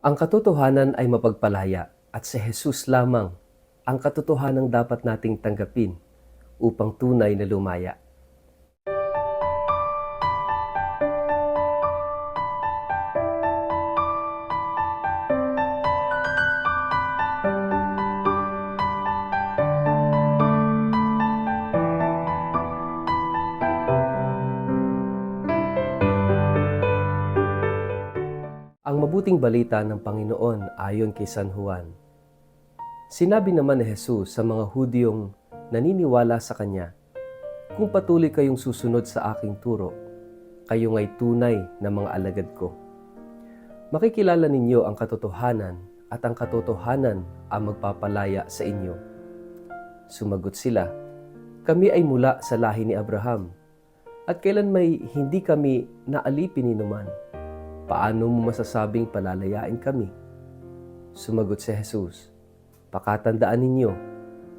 Ang katotohanan ay mapagpalaya at si Jesus lamang ang katotohanang dapat nating tanggapin upang tunay na lumaya. Ang mabuting balita ng Panginoon ayon kay San Juan. Sinabi naman ni Jesus sa mga Hudyong naniniwala sa Kanya, "Kung patuloy kayong susunod sa aking turo, kayo nga'y tunay na mga alagad ko. Makikilala ninyo ang katotohanan at ang katotohanan ang magpapalaya sa inyo." Sumagot sila, "Kami ay mula sa lahi ni Abraham, at kailan may hindi kami naalipin ni numan. Paano mo masasabing palalayain kami?" Sumagot si Jesus, "Pakatandaan ninyo,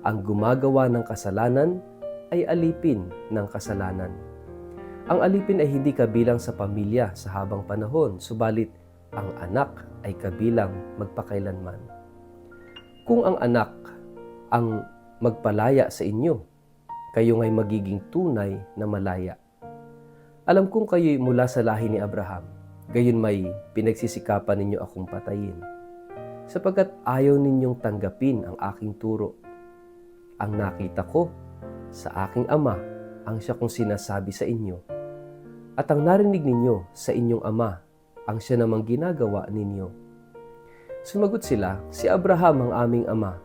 ang gumagawa ng kasalanan ay alipin ng kasalanan. Ang alipin ay hindi kabilang sa pamilya sa habang panahon, subalit ang anak ay kabilang magpakailanman. Kung ang anak ang magpalaya sa inyo, kayo nga'y magiging tunay na malaya. Alam kong kayo'y mula sa lahi ni Abraham, gayon may pinagsisikapan ninyo akong patayin, sapagkat ayaw ninyong tanggapin ang aking turo. Ang nakita ko sa aking ama ang siya kong sinasabi sa inyo, at ang narinig ninyo sa inyong ama ang siya namang ginagawa ninyo." Sumagot sila, "Si Abraham ang aming ama."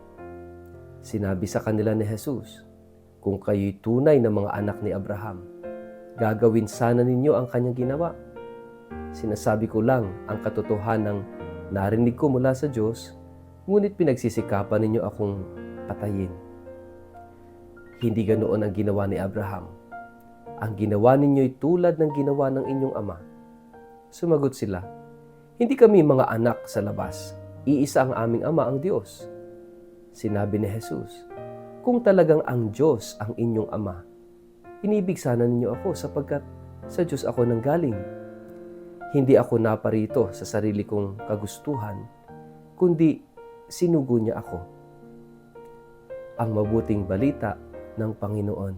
Sinabi sa kanila ni Jesus, "Kung kayo'y tunay na mga anak ni Abraham, gagawin sana ninyo ang kanyang ginawa. Sinasabi ko lang ang katotohanang narinig ko mula sa Diyos, ngunit pinagsisikapan ninyo akong patayin. Hindi ganoon ang ginawa ni Abraham. Ang ginawa ninyo'y tulad ng ginawa ng inyong ama." Sumagot sila, "Hindi kami mga anak sa labas. Iisa ang aming ama, ang Diyos." Sinabi ni Jesus, "Kung talagang ang Diyos ang inyong ama, inibig sana ninyo ako sapagkat sa Diyos ako nanggaling. Hindi ako naparito sa sarili kong kagustuhan, kundi sinugo niya ako." Ang mabuting balita ng Panginoon.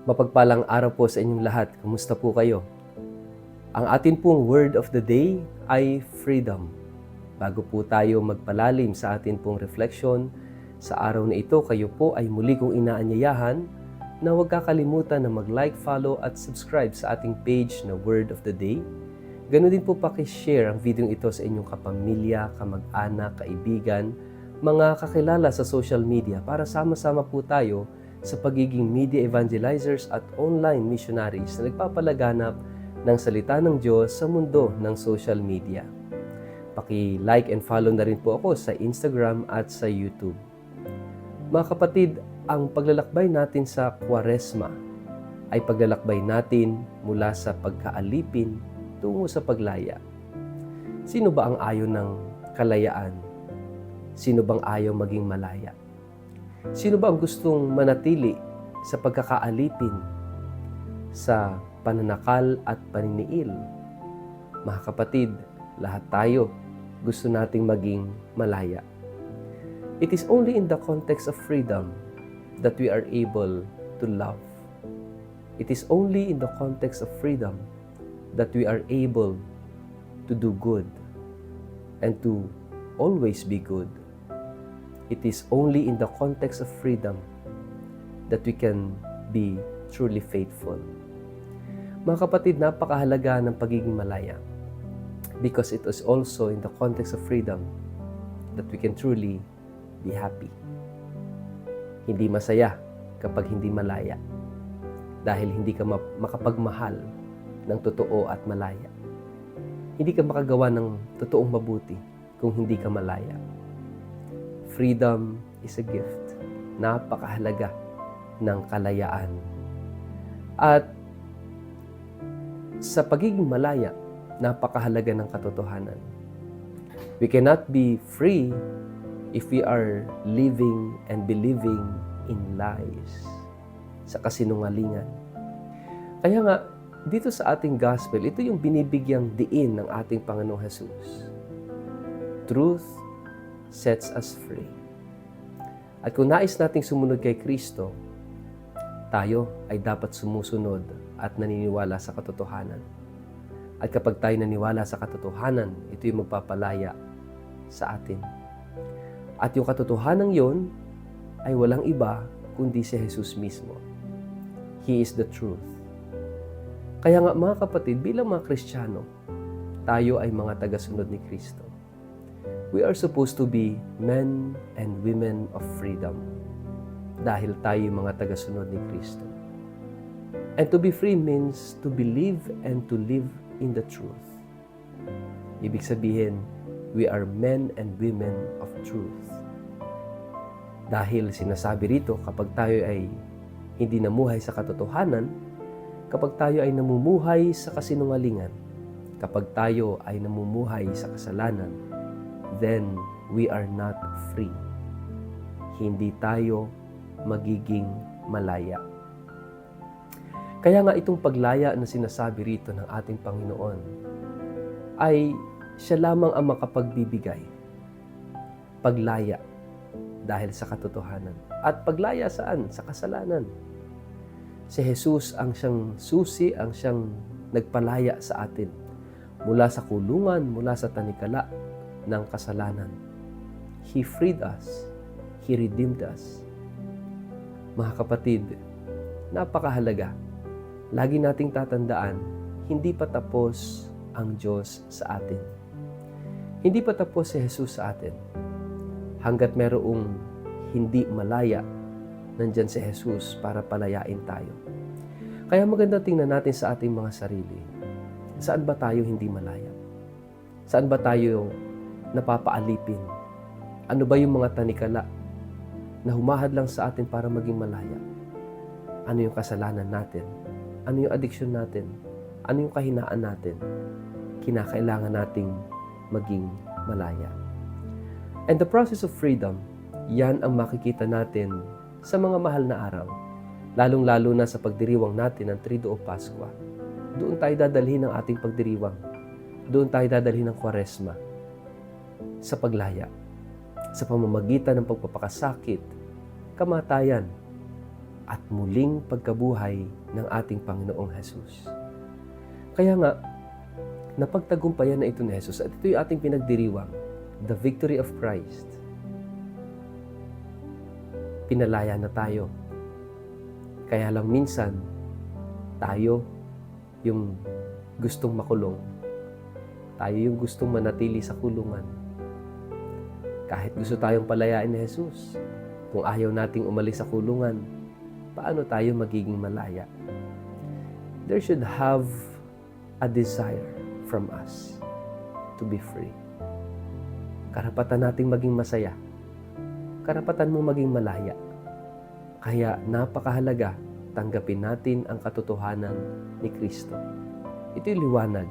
Mapagpalang araw po sa inyong lahat. Kumusta po kayo? Ang atin pong word of the day ay freedom. Bago po tayo magpalalim sa atin pong reflection, sa araw na ito kayo po ay muli kong inaanyayahan na huwag kakalimutan na mag-like, follow at subscribe sa ating page na Word of the Day. Ganoon din po pakishare ang video ito sa inyong kapamilya, kamag-anak, kaibigan, mga kakilala sa social media para sama-sama po tayo sa pagiging media evangelizers at online missionaries na nagpapalaganap ng salita ng Diyos sa mundo ng social media. Paki-like and follow na rin po ako sa Instagram at sa YouTube. Mga kapatid, ang paglalakbay natin sa Kwaresma ay paglalakbay natin mula sa pagkaalipin tungo sa paglaya. Sino ba ang ayaw ng kalayaan? Sino bang ayaw maging malaya? Sino ba ang gustong manatili sa pagkakaalipin, sa pananakal at paniniil? Mga kapatid, lahat tayo gusto nating maging malaya. It is only in the context of freedom that we are able to love. It is only in the context of freedom that we are able to do good and to always be good. It is only in the context of freedom that we can be truly faithful. Mga kapatid, napakahalaga ng pagiging malaya because it is also in the context of freedom that we can truly be happy. Hindi masaya kapag hindi malaya dahil hindi ka makapagmahal ng totoo at malaya. Hindi ka makagawa ng totoong mabuti kung hindi ka malaya. Freedom is a gift. Napakahalaga ng kalayaan. At sa pagiging malaya, napakahalaga ng katotohanan. We cannot be free if we are living and believing in lies, sa kasinungalingan. Kaya nga, dito sa ating gospel, ito yung binibigyang diin ng ating Panginoong Jesus. Truth sets us free. At kung nais nating sumunod kay Kristo, tayo ay dapat sumusunod at naniniwala sa katotohanan. At kapag tayo naniwala sa katotohanan, ito yung magpapalaya sa atin. At yung katotohanan yon ay walang iba kundi si Jesus mismo. He is the truth. Kaya nga mga kapatid, bilang mga Kristiyano, tayo ay mga tagasunod ni Kristo. We are supposed to be men and women of freedom dahil tayo yung mga tagasunod ni Kristo. And to be free means to believe and to live in the truth. Ibig sabihin, we are men and women of truth. Dahil sinasabi rito, kapag tayo ay hindi namuhay sa katotohanan, kapag tayo ay namumuhay sa kasinungalingan, kapag tayo ay namumuhay sa kasalanan, then we are not free. Hindi tayo magiging malaya. Kaya nga itong paglaya na sinasabi rito ng ating Panginoon ay siya lamang ang makapagbibigay. Paglaya dahil sa katotohanan. At paglaya saan? Sa kasalanan. Si Jesus ang siyang susi, ang siyang nagpalaya sa atin mula sa kulungan, mula sa tanikala ng kasalanan. He freed us. He redeemed us. Mga kapatid, napakahalaga. Lagi nating tatandaan, hindi pa tapos ang Diyos sa atin. Hindi pa tapos si Jesus sa atin. Hanggat merong hindi malaya, nandyan si Jesus para palayain tayo. Kaya maganda tingnan natin sa ating mga sarili. Saan ba tayo hindi malaya? Saan ba tayo napapaalipin? Ano ba yung mga tanikala na humahad lang sa atin para maging malaya? Ano yung kasalanan natin? Ano yung addiction natin? Ano yung kahinaan natin? Kinakailangan nating maging malaya. And the process of freedom, yan ang makikita natin sa mga mahal na araw. Lalong-lalo na sa pagdiriwang natin ng Triduo Paskwa. Doon tayo dadalhin ng ating pagdiriwang. Doon tayo dadalhin ng Kwaresma. Sa paglaya. Sa pamamagitan ng pagpapakasakit, kamatayan, at muling pagkabuhay ng ating Panginoong Jesus. Kaya nga, napagtagumpayan na ito ni Jesus at ito yung ating pinagdiriwang, the victory of Christ. Pinalaya na tayo. Kaya lang minsan, tayo yung gustong makulong. Tayo yung gustong manatili sa kulungan. Kahit gusto tayong palayain ni Jesus, kung ayaw nating umalis sa kulungan, paano tayo magiging malaya? There should have a desire from us to be free. Karapatan nating maging masaya. Karapatan mo maging malaya. Kaya napakahalaga, tanggapin natin ang katotohanan ni Kristo. Ito'y liwanag.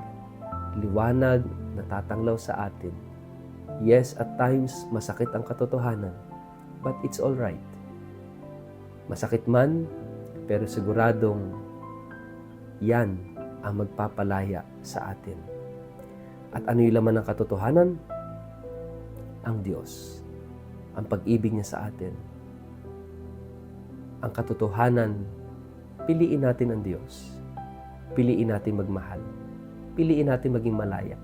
Liwanag na tatanglaw sa atin. Yes, at times masakit ang katotohanan, but it's all right. Masakit man, pero siguradong yan ang magpapalaya sa atin. At ano yung laman ng katotohanan? Ang Diyos. Ang pag-ibig niya sa atin. Ang katotohanan, piliin natin ang Diyos. Piliin natin magmahal. Piliin natin maging malaya.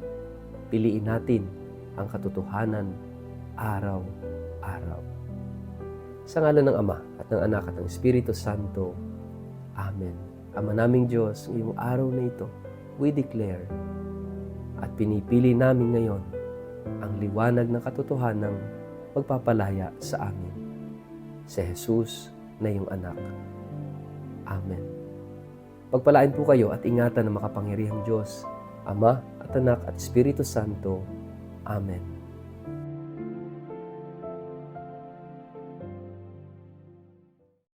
Piliin natin ang katotohanan araw-araw. Sa ngalan ng Ama at ng Anak at ng Espiritu Santo. Amen. Ama naming Diyos, ngayong araw na ito, we declare at pinipili namin ngayon ang liwanag ng katotohanang magpapalaya sa amin. Si Jesus na iyong anak. Amen. Pagpalain po kayo at ingatan ng makapangyarihang Diyos, Ama at Anak at Espiritu Santo. Amen.